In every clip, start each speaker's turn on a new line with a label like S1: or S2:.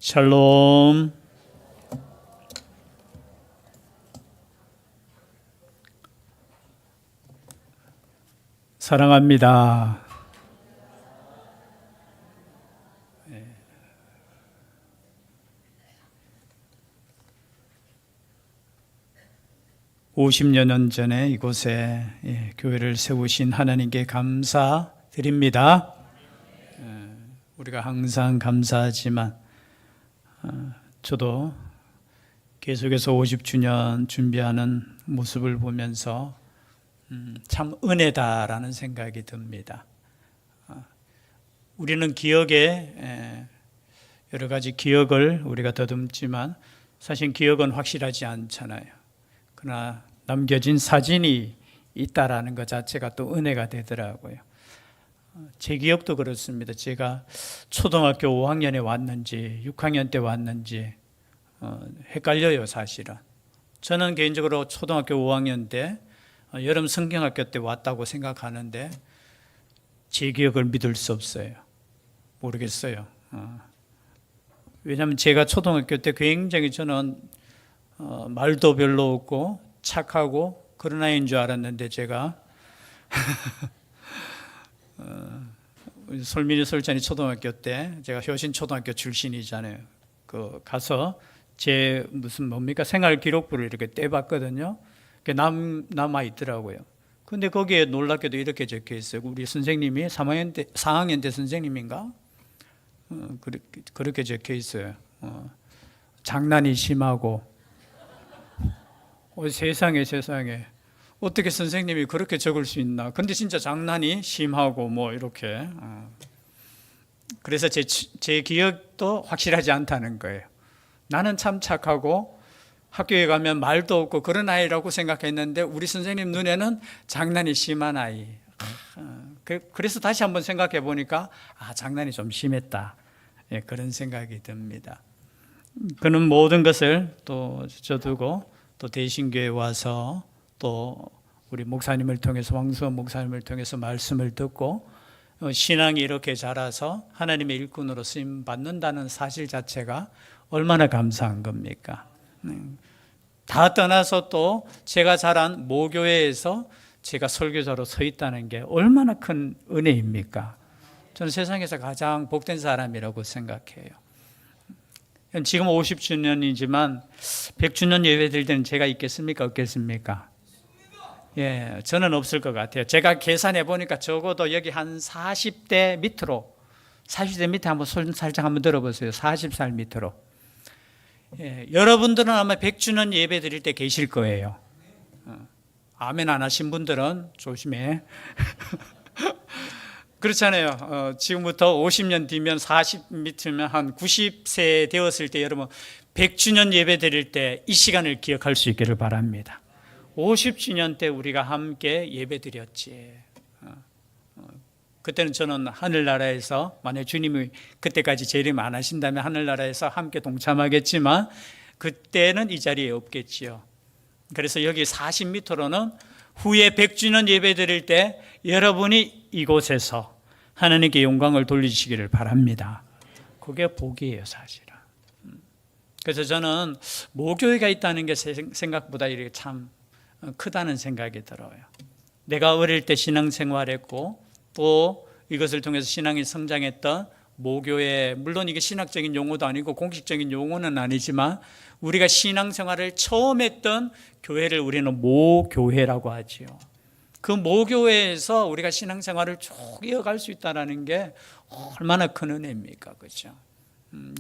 S1: 샬롬. 사랑합니다. 50년 전에 이곳에 교회를 세우신 하나님께 감사드립니다. 우리가 항상 감사하지만 저도 계속해서 50주년 준비하는 모습을 보면서 참 은혜다라는 생각이 듭니다. 우리는 기억에 여러 가지 기억을 우리가 더듬지만 사실 기억은 확실하지 않잖아요. 그러나 남겨진 사진이 있다라는 것 자체가 또 은혜가 되더라고요. 제 기억도 그렇습니다. 제가 초등학교 5학년에 왔는지 6학년 때 왔는지 헷갈려요, 사실은. 저는 개인적으로 초등학교 5학년 때 여름 성경학교 때 왔다고 생각하는데 제 기억을 믿을 수 없어요. 모르겠어요. 왜냐하면 제가 초등학교 때 굉장히 저는 말도 별로 없고 착하고 그런 아이인 줄 알았는데 제가 솔민이 솔찬이 초등학교 때 제가 효신 초등학교 출신이잖아요. 가서 제 무슨 뭡니까 생활 기록부를 이렇게 떼봤거든요. 남아 있더라고요. 근데 거기에 놀랍게도 이렇게 적혀 있어요. 우리 선생님이 4학년 때 선생님인가? 그렇게 적혀 있어요. 장난이 심하고. 세상에 어떻게 선생님이 그렇게 적을 수 있나? 근데 진짜 장난이 심하고 뭐 이렇게. 그래서 제 기억도 확실하지 않다는 거예요. 나는 참 착하고 학교에 가면 말도 없고 그런 아이라고 생각했는데 우리 선생님 눈에는 장난이 심한 아이. 그래서 다시 한번 생각해 보니까 장난이 좀 심했다. 그런 생각이 듭니다. 그는 모든 것을 또 저두고 또 대신교회에 와서 또 우리 목사님을 통해서 왕수원 목사님을 통해서 말씀을 듣고 신앙이 이렇게 자라서 하나님의 일꾼으로 쓰임 받는다는 사실 자체가 얼마나 감사한 겁니까? 다 떠나서 또 제가 자란 모교회에서 제가 설교자로 서 있다는 게 얼마나 큰 은혜입니까? 저는 세상에서 가장 복된 사람이라고 생각해요. 지금 50주년이지만 100주년 예배 드릴 때는 제가 있겠습니까? 없겠습니까? 저는 없을 것 같아요. 제가 계산해 보니까 적어도 여기 한 40대 밑으로, 40대 밑에 한번 손 살짝 한번 들어보세요. 40살 밑으로. 여러분들은 아마 100주년 예배 드릴 때 계실 거예요. 아멘 안 하신 분들은 조심해. 그렇잖아요. 지금부터 50년 뒤면 40 밑이면 한 90세 되었을 때 여러분 100주년 예배 드릴 때 이 시간을 기억할 수 있기를 바랍니다. 50주년 때 우리가 함께 예배 드렸지. 그때는 저는 하늘나라에서 만약 주님이 그때까지 재림 안 하신다면 하늘나라에서 함께 동참하겠지만 그때는 이 자리에 없겠지요. 그래서 여기 40m로는 후에 100주년 예배 드릴 때 여러분이 이곳에서 하나님께 영광을 돌리시기를 바랍니다. 그게 복이에요, 사실은. 그래서 저는 모교회가 있다는 게 생각보다 이렇게 참 크다는 생각이 들어요. 내가 어릴 때 신앙생활했고 또 이것을 통해서 신앙이 성장했던 모교회, 물론 이게 신학적인 용어도 아니고 공식적인 용어는 아니지만 우리가 신앙생활을 처음 했던 교회를 우리는 모교회라고 하지요. 그 모교회에서 우리가 신앙생활을 쭉 이어갈 수 있다는 게 얼마나 큰 은혜입니까? 그렇죠?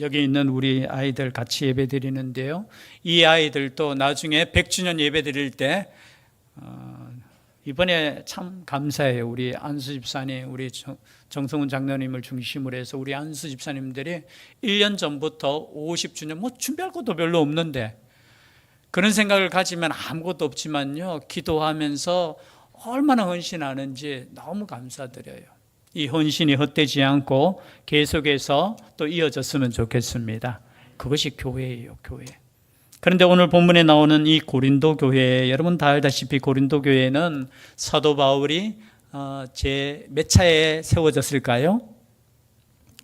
S1: 여기 있는 우리 아이들 같이 예배 드리는데요. 이 아이들도 나중에 100주년 예배 드릴 때 이번에 참 감사해요. 우리 안수 집사님, 우리 정성훈 장로님을 중심으로 해서 우리 안수 집사님들이 1년 전부터 50주년 뭐 준비할 것도 별로 없는데 그런 생각을 가지면 아무것도 없지만요. 기도하면서 얼마나 헌신하는지 너무 감사드려요. 이 헌신이 헛되지 않고 계속해서 또 이어졌으면 좋겠습니다. 그것이 교회예요, 교회. 그런데 오늘 본문에 나오는 이 고린도 교회, 여러분 다 알다시피 고린도 교회는 사도 바울이 제 몇 차에 세워졌을까요?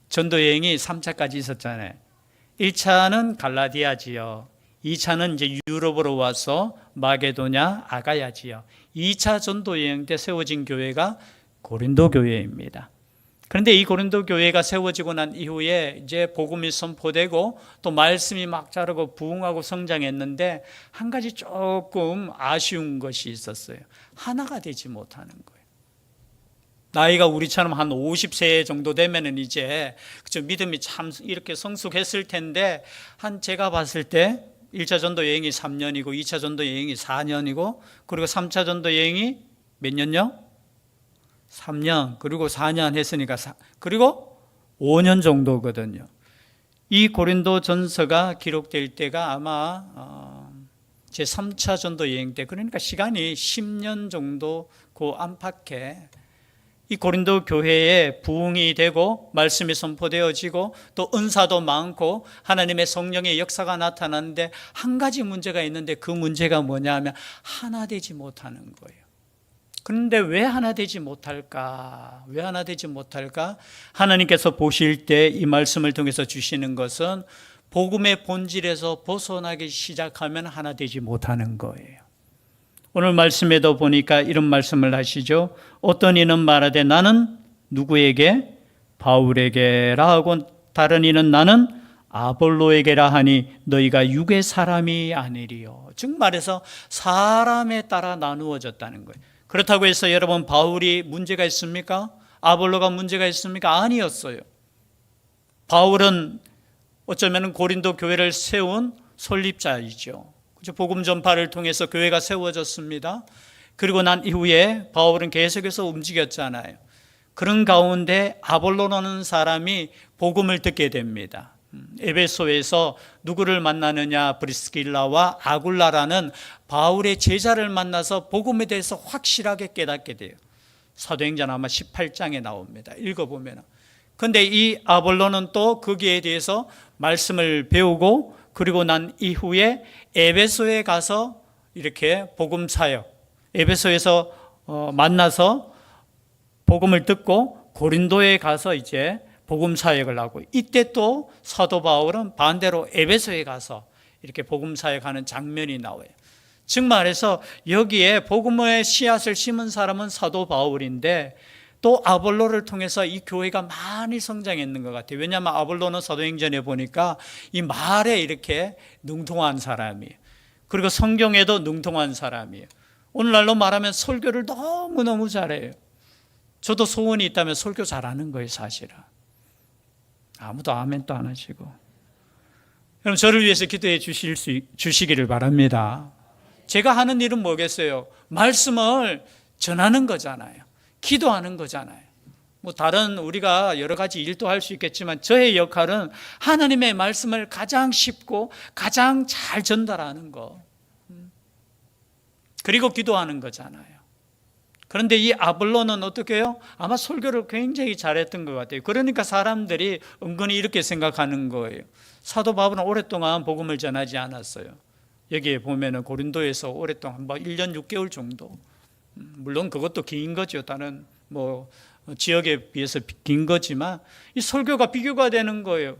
S1: 전도 여행이 3차까지 있었잖아요. 1차는 갈라디아지요. 2차는 이제 유럽으로 와서 마게도냐, 아가야지요. 2차 전도 여행 때 세워진 교회가 고린도 교회입니다. 그런데 이 고린도 교회가 세워지고 난 이후에 이제 복음이 선포되고 또 말씀이 막 자라고 부흥하고 성장했는데 한 가지 조금 아쉬운 것이 있었어요. 하나가 되지 못하는 거예요. 나이가 우리처럼 한 50세 정도 되면은 이제 그죠, 믿음이 참 이렇게 성숙했을 텐데 한 제가 봤을 때 1차 전도 여행이 3년이고 2차 전도 여행이 4년이고 그리고 3차 전도 여행이 몇 년요? 3년 그리고 4년 했으니까 그리고 5년 정도거든요. 이 고린도 전서가 기록될 때가 아마 제 3차 전도 여행 때, 그러니까 시간이 10년 정도 그 안팎에 이 고린도 교회에 부흥이 되고 말씀이 선포되어지고 또 은사도 많고 하나님의 성령의 역사가 나타나는데 한 가지 문제가 있는데 그 문제가 뭐냐 하면 하나 되지 못하는 거예요. 그런데 왜 하나 되지 못할까? 왜 하나 되지 못할까? 하나님께서 보실 때 이 말씀을 통해서 주시는 것은 복음의 본질에서 벗어나기 시작하면 하나 되지 못하는 거예요. 오늘 말씀에도 보니까 이런 말씀을 하시죠. 어떤 이는 말하되 나는 누구에게? 바울에게라 하고 다른 이는 나는 아볼로에게라 하니 너희가 육의 사람이 아니리요. 즉 말해서 사람에 따라 나누어졌다는 거예요. 그렇다고 해서 여러분 바울이 문제가 있습니까? 아볼로가 문제가 있습니까? 아니었어요. 바울은 어쩌면 고린도 교회를 세운 설립자이죠. 복음 전파를 통해서 교회가 세워졌습니다. 그리고 난 이후에 바울은 계속해서 움직였잖아요. 그런 가운데 아볼로라는 사람이 복음을 듣게 됩니다. 에베소에서 누구를 만나느냐? 브리스길라와 아굴라라는 바울의 제자를 만나서 복음에 대해서 확실하게 깨닫게 돼요. 사도행전 아마 18장에 나옵니다. 읽어보면. 그런데 이 아볼로는 또 거기에 대해서 말씀을 배우고 그리고 난 이후에 에베소에 가서 이렇게 복음 사역, 에베소에서 만나서 복음을 듣고 고린도에 가서 이제 복음 사역을 하고, 이때 또 사도 바울은 반대로 에베소에 가서 이렇게 복음 사역하는 장면이 나와요. 즉 말해서 여기에 복음의 씨앗을 심은 사람은 사도 바울인데 또 아볼로를 통해서 이 교회가 많이 성장했는 것 같아요. 왜냐하면 아볼로는 사도행전에 보니까 이 말에 이렇게 능통한 사람이에요. 그리고 성경에도 능통한 사람이에요. 오늘날로 말하면 설교를 너무너무 잘해요. 저도 소원이 있다면 설교 잘하는 거예요, 사실은. 아무도 아멘도 안 하시고. 그럼 저를 위해서 기도해 주시기를 바랍니다. 제가 하는 일은 뭐겠어요? 말씀을 전하는 거잖아요. 기도하는 거잖아요. 뭐 다른 우리가 여러 가지 일도 할 수 있겠지만 저의 역할은 하나님의 말씀을 가장 쉽고 가장 잘 전달하는 거, 그리고 기도하는 거잖아요. 그런데 이 아볼로는 어떻게 해요? 아마 설교를 굉장히 잘했던 것 같아요. 그러니까 사람들이 은근히 이렇게 생각하는 거예요. 사도 바울은 오랫동안 복음을 전하지 않았어요. 여기에 보면은 고린도에서 오랫동안 1년 6개월 정도, 물론 그것도 긴 거죠. 다른 뭐 지역에 비해서 긴 거지만 이 설교가 비교가 되는 거예요.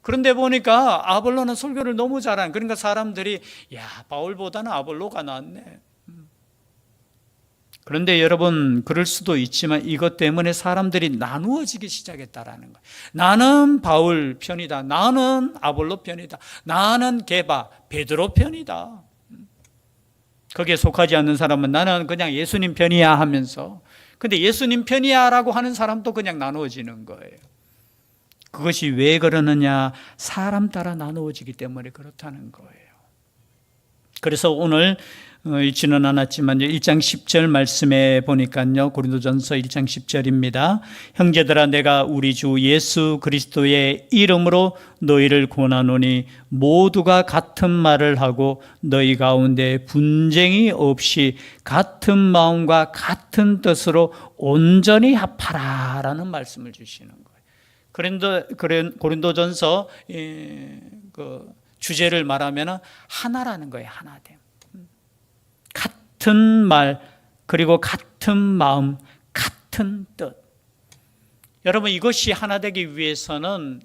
S1: 그런데 보니까 아볼로는 설교를 너무 잘하는, 그러니까 사람들이 야, 바울보다는 아볼로가 낫네. 그런데 여러분, 그럴 수도 있지만 이것 때문에 사람들이 나누어지기 시작했다라는 거예요. 나는 바울 편이다. 나는 아볼로 편이다. 나는 게바, 베드로 편이다. 거기에 속하지 않는 사람은 나는 그냥 예수님 편이야 하면서, 근데 예수님 편이야 라고 하는 사람도 그냥 나누어지는 거예요. 그것이 왜 그러느냐? 사람 따라 나누어지기 때문에 그렇다는 거예요. 그래서 오늘 읽지는 않았지만 1장 10절 말씀에 보니까요, 고린도전서 1장 10절입니다. 형제들아, 내가 우리 주 예수 그리스도의 이름으로 너희를 권하노니 모두가 같은 말을 하고 너희 가운데 분쟁이 없이 같은 마음과 같은 뜻으로 온전히 합하라 라는 말씀을 주시는 거예요. 고린도전서 그 주제를 말하면 하나라는 거예요. 하나됨. 같은 말, 그리고 같은 마음, 같은 뜻. 여러분, 이것이 하나 되기 위해서는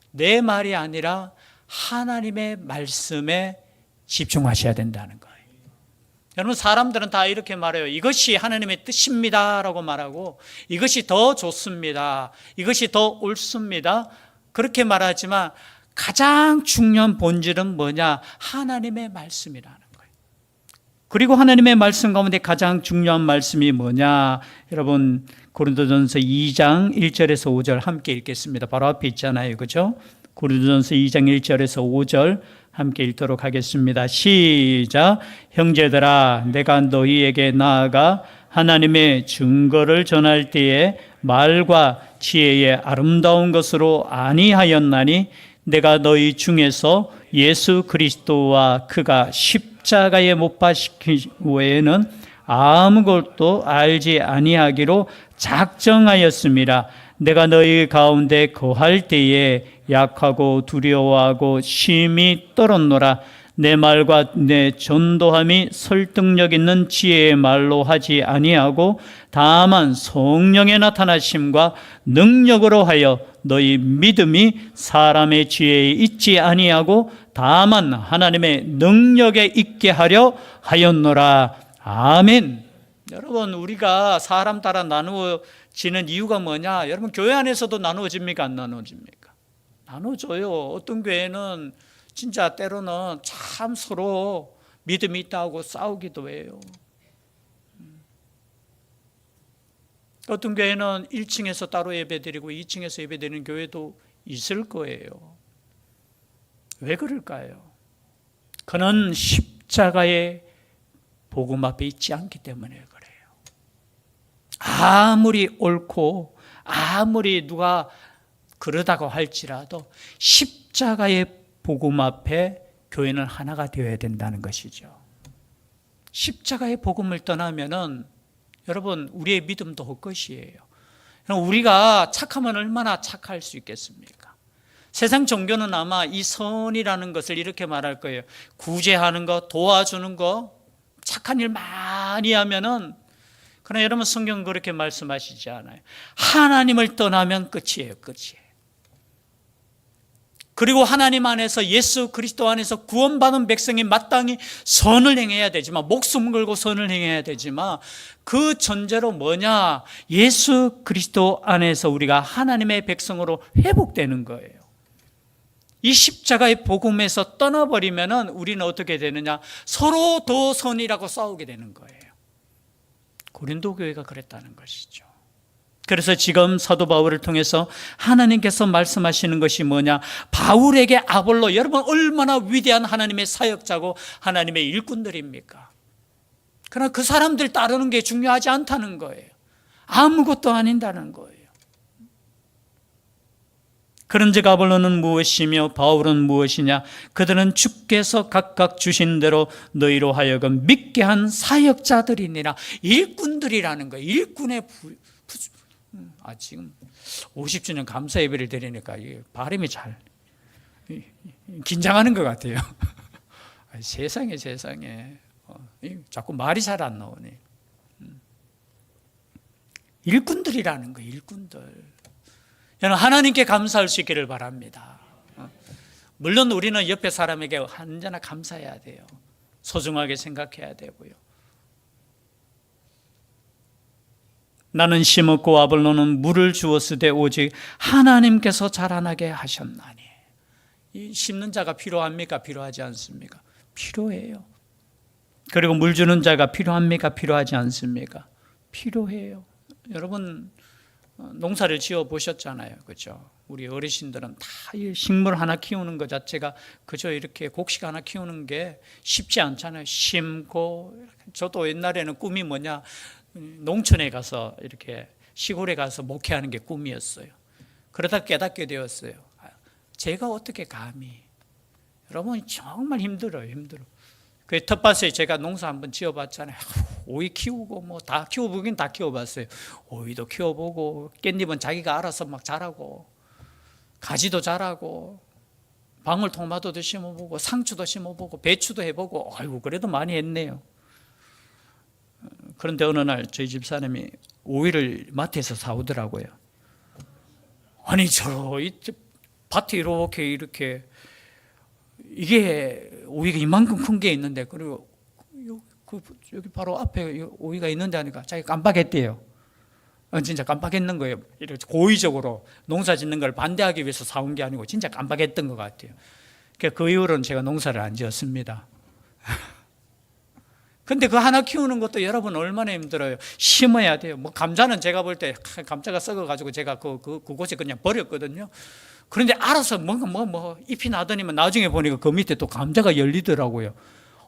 S1: 내 말이 아니라 하나님의 말씀에 집중하셔야 된다는 거예요. 여러분, 사람들은 다 이렇게 말해요. 이것이 하나님의 뜻입니다 라고 말하고, 이것이 더 좋습니다, 이것이 더 옳습니다, 그렇게 말하지만 가장 중요한 본질은 뭐냐? 하나님의 말씀이라는 거예요. 그리고 하나님의 말씀 가운데 가장 중요한 말씀이 뭐냐? 여러분, 고린도전서 2장 1절에서 5절 함께 읽겠습니다. 바로 앞에 있잖아요, 그렇죠? 고린도전서 2장 1절에서 5절 함께 읽도록 하겠습니다. 시작. 형제들아, 내가 너희에게 나아가 하나님의 증거를 전할 때에 말과 지혜의 아름다운 것으로 아니하였나니, 내가 너희 중에서 예수 그리스도와 그가 십자가에 못 박히신 외에는 아무것도 알지 아니하기로 작정하였습니다. 내가 너희 가운데 거할 때에 약하고 두려워하고 심히 떨었노라. 내 말과 내 전도함이 설득력 있는 지혜의 말로 하지 아니하고 다만 성령의 나타나심과 능력으로 하여 너희 믿음이 사람의 지혜에 있지 아니하고 다만 하나님의 능력에 있게 하려 하였노라. 아멘. 여러분, 우리가 사람 따라 나누어지는 이유가 뭐냐? 여러분, 교회 안에서도 나누어집니까? 안 나누어집니까? 나누어져요. 어떤 교회는 진짜 때로는 참 서로 믿음이 있다고 싸우기도 해요. 어떤 교회는 1층에서 따로 예배드리고 2층에서 예배드리는 교회도 있을 거예요. 왜 그럴까요? 그는 십자가의 복음 앞에 있지 않기 때문에 그래요. 아무리 옳고 아무리 누가 그러다고 할지라도 십자가의 복음 앞에 교회는 하나가 되어야 된다는 것이죠. 십자가의 복음을 떠나면은 여러분, 우리의 믿음도 헛것이에요. 우리가 착하면 얼마나 착할 수 있겠습니까? 세상 종교는 아마 이 선이라는 것을 이렇게 말할 거예요. 구제하는 거, 도와주는 거, 착한 일 많이 하면은. 그러나 여러분, 성경은 그렇게 말씀하시지 않아요. 하나님을 떠나면 끝이에요. 끝이에요. 그리고 하나님 안에서, 예수 그리스도 안에서 구원받은 백성이 마땅히 선을 행해야 되지만, 목숨 걸고 선을 행해야 되지만, 그 전제로 뭐냐? 예수 그리스도 안에서 우리가 하나님의 백성으로 회복되는 거예요. 이 십자가의 복음에서 떠나버리면은 우리는 어떻게 되느냐? 서로 더 선이라고 싸우게 되는 거예요. 고린도 교회가 그랬다는 것이죠. 그래서 지금 사도 바울을 통해서 하나님께서 말씀하시는 것이 뭐냐? 바울에게 아볼로, 여러분 얼마나 위대한 하나님의 사역자고 하나님의 일꾼들입니까? 그러나 그 사람들 따르는 게 중요하지 않다는 거예요. 아무것도 아닌다는 거예요. 그런즉 아볼로는 무엇이며 바울은 무엇이냐? 그들은 주께서 각각 주신 대로 너희로 하여금 믿게 한 사역자들이니라. 일꾼들이라는 거예요. 일꾼의 지금 50주년 감사 예배를 드리니까 발음이 잘 긴장하는 것 같아요. 세상에 자꾸 말이 잘 안 나오네. 일꾼들이라는 거예요. 일꾼들. 저는 하나님께 감사할 수 있기를 바랍니다. 물론 우리는 옆에 사람에게 언제나 감사해야 돼요. 소중하게 생각해야 되고요. 나는 심었고 아볼로는 물을 주었으되 오직 하나님께서 자라나게 하셨나니. 이 심는 자가 필요합니까? 필요하지 않습니까? 필요해요. 그리고 물 주는 자가 필요합니까? 필요하지 않습니까? 필요해요. 여러분, 농사를 지어 보셨잖아요. 그렇죠? 우리 어르신들은 다 이 식물 하나 키우는 것 자체가 그저 이렇게 곡식 하나 키우는 게 쉽지 않잖아요. 심고. 저도 옛날에는 꿈이 뭐냐? 농촌에 가서 이렇게 시골에 가서 목회하는 게 꿈이었어요. 그러다 깨닫게 되었어요. 제가 어떻게 감히. 여러분, 정말 힘들어요. 그 텃밭에 제가 농사 한번 지어봤잖아요. 오이 키우고 뭐 다 키워보긴 다 키워봤어요. 오이도 키워보고 깻잎은 자기가 알아서 막 자라고, 가지도 자라고, 방울토마토도 심어보고, 상추도 심어보고, 배추도 해보고. 아이고, 그래도 많이 했네요. 그런데 어느 날 저희 집사님이 오이를 마트에서 사오더라고요. 아니, 저 밭에 이렇게 이게 오이가 이만큼 큰 게 있는데, 그리고 여기 바로 앞에 오이가 있는데 하니까 자기 깜빡했대요. 진짜 깜빡했는 거예요. 이렇게 고의적으로 농사 짓는 걸 반대하기 위해서 사온 게 아니고 진짜 깜빡했던 것 같아요. 그 이후로는 제가 농사를 안 지었습니다. 근데 그 하나 키우는 것도 여러분 얼마나 힘들어요. 심어야 돼요. 뭐 감자는 제가 볼 때 감자가 썩어가지고 제가 그곳에 그냥 버렸거든요. 그런데 알아서 뭔가 잎이 나더니만 나중에 보니까 그 밑에 또 감자가 열리더라고요.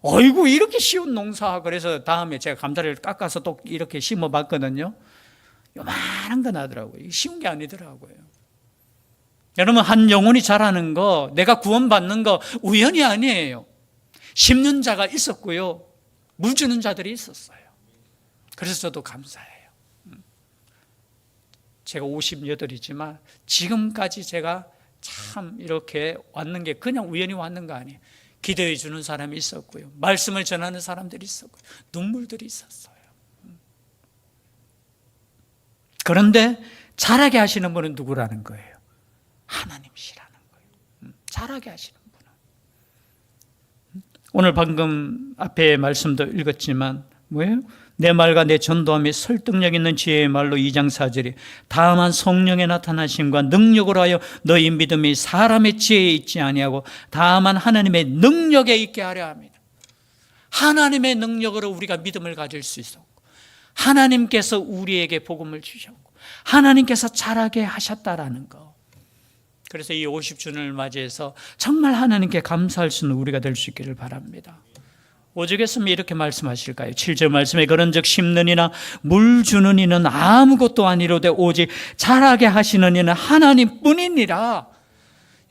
S1: 어이구, 이렇게 쉬운 농사. 그래서 다음에 제가 감자를 깎아서 또 이렇게 심어봤거든요. 요만한 거 나더라고요. 쉬운 게 아니더라고요. 여러분, 한 영혼이 자라는 거, 내가 구원받는 거 우연이 아니에요. 심는 자가 있었고요, 물 주는 자들이 있었어요. 그래서 저도 감사해요. 제가 58이지만 지금까지 제가 참 이렇게 왔는 게 그냥 우연히 왔는 거 아니에요. 기도해 주는 사람이 있었고요, 말씀을 전하는 사람들이 있었고요, 눈물들이 있었어요. 그런데 자라게 하시는 분은 누구라는 거예요? 하나님이시라는 거예요. 자라게 하시는 분은. 오늘 방금 앞에 말씀도 읽었지만 뭐예요? 내 말과 내 전도함에 설득력 있는 지혜의 말로 2장 4절이 다만 성령의 나타나심과 능력으로 하여 너희 믿음이 사람의 지혜에 있지 아니하고 다만 하나님의 능력에 있게 하려 합니다. 하나님의 능력으로 우리가 믿음을 가질 수 있었고, 하나님께서 우리에게 복음을 주셨고, 하나님께서 자라게 하셨다라는 거. 그래서 이 50주년을 맞이해서 정말 하나님께 감사할 수 있는 우리가 될 수 있기를 바랍니다. 5절에서는 이렇게 말씀하실까요? 7절 말씀에 그런즉 심는 이나 물 주는 이는 아무것도 아니로되 오직 자라게 하시는 이는 하나님뿐이니라.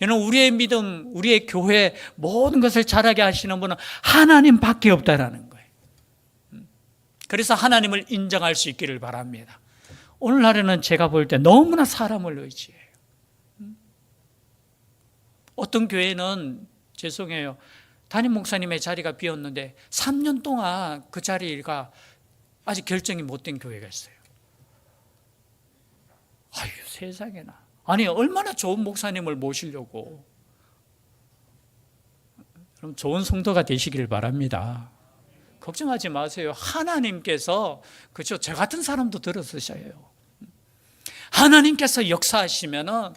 S1: 여러분, 우리의 믿음, 우리의 교회 모든 것을 자라게 하시는 분은 하나님밖에 없다라는 거예요. 그래서 하나님을 인정할 수 있기를 바랍니다. 오늘날에는 제가 볼 때 너무나 사람을 의지해요. 어떤 교회는 죄송해요, 담임 목사님의 자리가 비었는데 3년 동안 그 자리가 아직 결정이 못 된 교회가 있어요. 아유, 세상에나. 아니, 얼마나 좋은 목사님을 모시려고. 그럼 좋은 성도가 되시기를 바랍니다. 걱정하지 마세요. 하나님께서, 그렇죠, 저 같은 사람도 들어서셔요. 하나님께서 역사하시면은.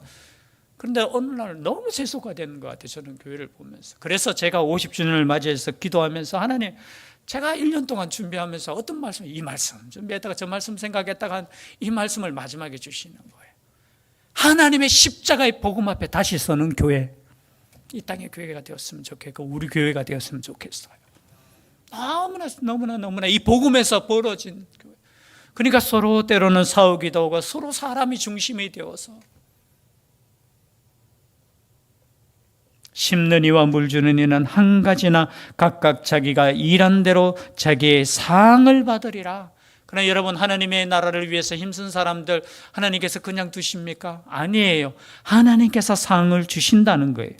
S1: 그런데 어느 날 너무 세속화 되는 것 같아요, 저는 교회를 보면서. 그래서 제가 50주년을 맞이해서 기도하면서 하나님, 제가 1년 동안 준비하면서 어떤 말씀, 이 말씀 준비했다가 저 말씀 생각했다가 이 말씀을 마지막에 주시는 거예요. 하나님의 십자가의 복음 앞에 다시 서는 교회, 이 땅의 교회가 되었으면 좋겠고 우리 교회가 되었으면 좋겠어요. 너무나 이 복음에서 벌어진 교회. 그러니까 서로 때로는 싸우기도 하고 서로 사람이 중심이 되어서 심는 이와 물 주는 이는 한 가지나 각각 자기가 일한 대로 자기의 상을 받으리라. 그러나 여러분, 하나님의 나라를 위해서 힘쓴 사람들 하나님께서 그냥 두십니까? 아니에요. 하나님께서 상을 주신다는 거예요.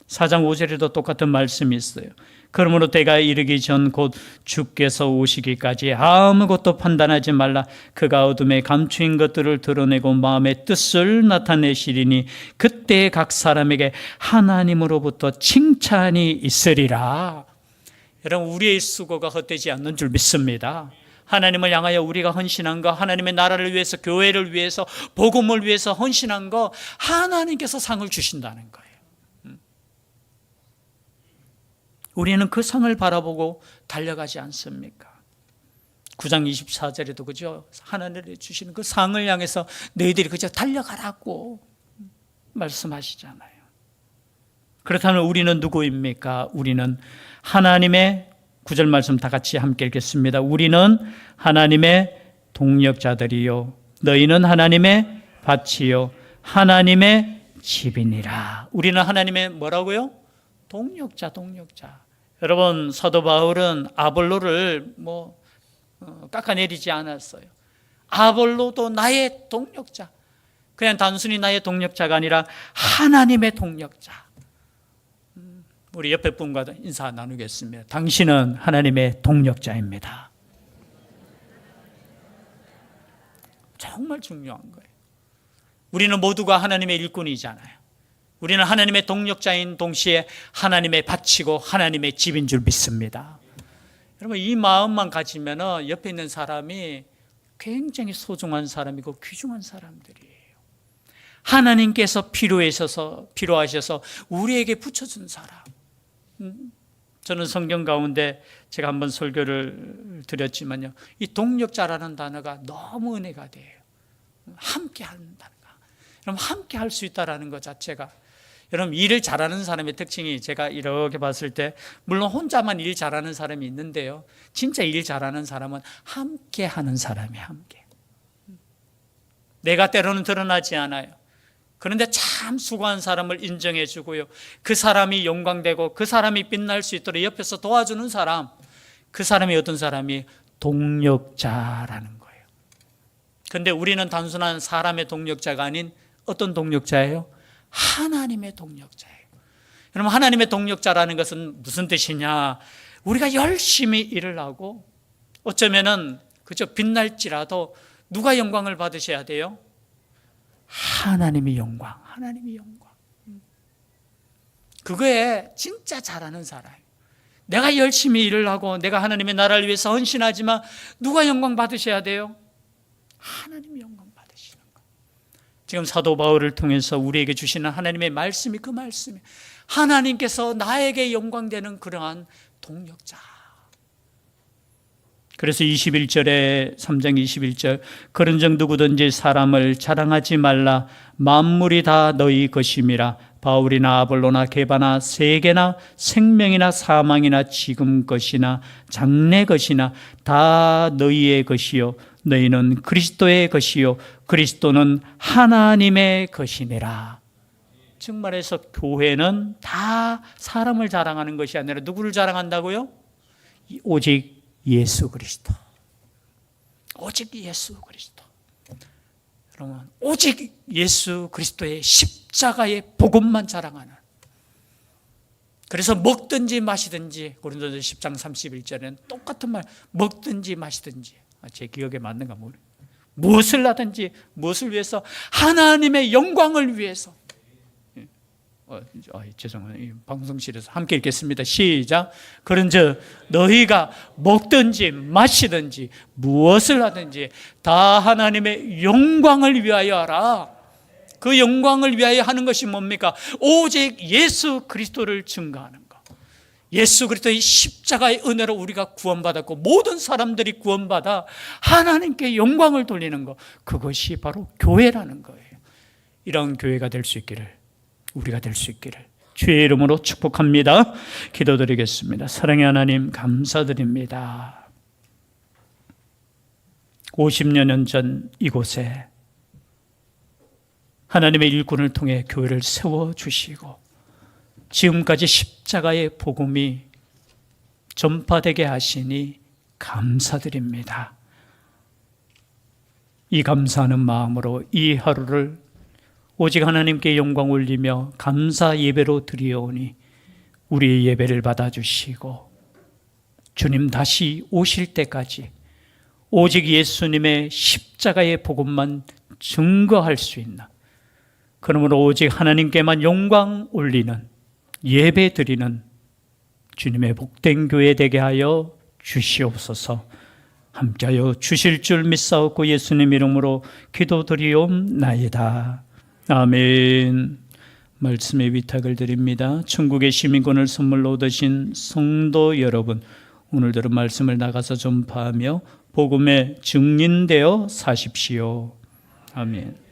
S1: 4장 5절에도 똑같은 말씀이 있어요. 그러므로 때가 이르기 전 곧 주께서 오시기까지 아무것도 판단하지 말라. 그가 어둠에 감추인 것들을 드러내고 마음의 뜻을 나타내시리니 그때 각 사람에게 하나님으로부터 칭찬이 있으리라. 여러분, 우리의 수고가 헛되지 않는 줄 믿습니다. 하나님을 향하여 우리가 헌신한 거, 하나님의 나라를 위해서, 교회를 위해서, 복음을 위해서 헌신한 거, 하나님께서 상을 주신다는 거예요. 우리는 그 상을 바라보고 달려가지 않습니까? 9장 24절에도 그죠? 하나님이 주시는 그 상을 향해서 너희들이 그저 달려가라고 말씀하시잖아요. 그렇다면 우리는 누구입니까? 우리는 하나님의, 9절 말씀 다 같이 함께 읽겠습니다. 우리는 하나님의 동력자들이요 너희는 하나님의 밭이요 하나님의 집이니라. 우리는 하나님의 뭐라고요? 동력자. 여러분, 사도 바울은 아볼로를 깎아내리지 않았어요. 아볼로도 나의 동력자. 그냥 단순히 나의 동력자가 아니라 하나님의 동력자. 우리 옆에 분과 인사 나누겠습니다. 당신은 하나님의 동력자입니다. 정말 중요한 거예요. 우리는 모두가 하나님의 일꾼이잖아요. 우리는 하나님의 동력자인 동시에 하나님의 바치고 하나님의 집인 줄 믿습니다. 여러분, 이 마음만 가지면 옆에 있는 사람이 굉장히 소중한 사람이고 귀중한 사람들이에요. 하나님께서 필요하셔서 우리에게 붙여준 사람. 저는 성경 가운데 제가 한번 설교를 드렸지만요, 이 동력자라는 단어가 너무 은혜가 돼요. 함께 한다는가. 여러분, 함께 할 수 있다는 것 자체가, 여러분, 일을 잘하는 사람의 특징이, 제가 이렇게 봤을 때 물론 혼자만 일 잘하는 사람이 있는데요, 진짜 일 잘하는 사람은 함께 하는 사람이에요. 함께. 내가 때로는 드러나지 않아요. 그런데 참 수고한 사람을 인정해 주고요, 그 사람이 영광되고 그 사람이 빛날 수 있도록 옆에서 도와주는 사람, 그 사람이 어떤 사람이 동력자라는 거예요. 그런데 우리는 단순한 사람의 동력자가 아닌 어떤 동력자예요? 하나님의 동력자예요. 여러분, 하나님의 동력자라는 것은 무슨 뜻이냐? 우리가 열심히 일을 하고 어쩌면은 그저 빛날지라도 누가 영광을 받으셔야 돼요? 하나님이 영광, 하나님이 영광. 그거에 진짜 잘하는 사람. 내가 열심히 일을 하고 내가 하나님의 나라를 위해서 헌신하지만 누가 영광 받으셔야 돼요? 하나님이 영광 받으시는 거. 지금 사도 바울을 통해서 우리에게 주시는 하나님의 말씀이 그 말씀이, 하나님께서 나에게 영광되는 그러한 동력자. 그래서 21절에 3장 21절, 그런즉 누구든지 사람을 자랑하지 말라. 만물이 다 너희 것임이라. 바울이나 아볼로나 게바나 세계나 생명이나 사망이나 지금 것이나 장래 것이나 다 너희의 것이요 너희는 그리스도의 것이요 그리스도는 하나님의 것이니라. 즉 말해서 교회는 다 사람을 자랑하는 것이 아니라 누구를 자랑한다고요? 오직 예수 그리스도. 오직 예수 그리스도. 여러분, 오직 예수 그리스도의 십자가의 복음만 자랑하는. 그래서 먹든지 마시든지, 고린도전서 10장 31절에는 똑같은 말, 먹든지 마시든지, 제 기억에 맞는가 모르겠어요. 무엇을 하든지, 무엇을 위해서? 하나님의 영광을 위해서. 죄송해요. 방송실에서 함께 읽겠습니다. 시작. 그런즉 너희가 먹든지 마시든지 무엇을 하든지 다 하나님의 영광을 위하여 하라. 그 영광을 위하여 하는 것이 뭡니까? 오직 예수 그리스도를 증거하는 것. 예수 그리스도의 십자가의 은혜로 우리가 구원받았고 모든 사람들이 구원받아 하나님께 영광을 돌리는 것, 그것이 바로 교회라는 거예요. 이런 교회가 될 수 있기를, 우리가 될 수 있기를 주의 이름으로 축복합니다. 기도드리겠습니다. 사랑의 하나님, 감사드립니다. 50여 년 전 이곳에 하나님의 일꾼을 통해 교회를 세워주시고 지금까지 십자가의 복음이 전파되게 하시니 감사드립니다. 이 감사하는 마음으로 이 하루를 오직 하나님께 영광 올리며 감사 예배로 드리오니 우리의 예배를 받아주시고 주님 다시 오실 때까지 오직 예수님의 십자가의 복음만 증거할 수 있는, 그러므로 오직 하나님께만 영광 올리는 예배 드리는 주님의 복된 교회 되게 하여 주시옵소서. 함께하여 주실 줄 믿사옵고 예수님 이름으로 기도드리옵나이다. 아멘. 말씀의 위탁을 드립니다. 천국의 시민권을 선물로 얻으신 성도 여러분, 오늘 들은 말씀을 나가서 전파하며 복음에 증인되어 사십시오. 아멘.